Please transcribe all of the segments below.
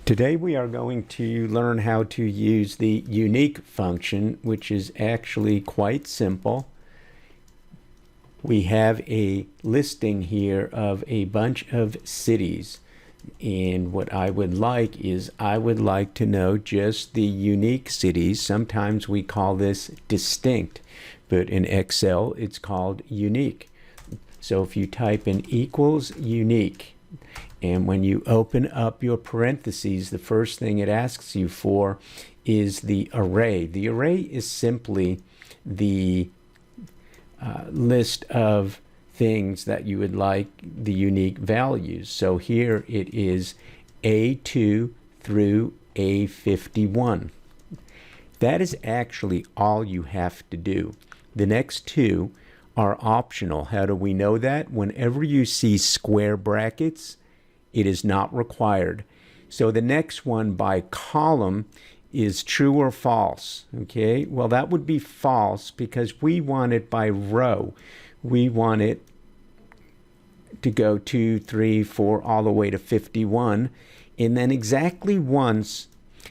Today we are going to learn how to use the unique function, which is actually quite simple. We have a listing here of a bunch of cities, and what I would like is I would like to know just the unique cities. Sometimes we call this distinct, but in Excel it's called unique. So if you type in equals unique, and when you open up your parentheses, the first thing it asks you for is the array. The array is simply the list of things that you would like the unique values. So here it is A2 through A51. That is actually all you have to do. The next two are optional. How do we know that? Whenever you see square brackets, it is not required. So the next one by column is true or false. Okay, well that would be false because we want it by row. We want it to go 2, 3, 4, all the way to 51. And then exactly once,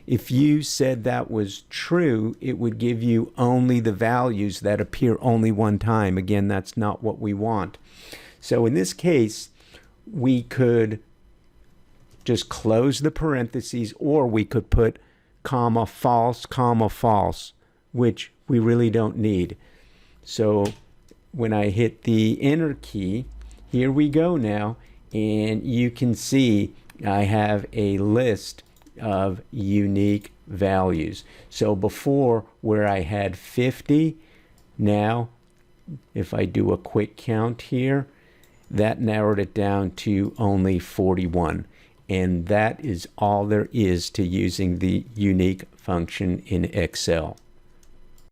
if you said that was true, it would give you only the values that appear only one time. Again, that's not what we want. So in this case, we could just close the parentheses, or we could put comma, false, which we really don't need. So when I hit the enter key, here we go now, and you can see I have a list of unique values. So before, where I had 50, now if I do a quick count here, that narrowed it down to only 41. And that is all there is to using the unique function in Excel.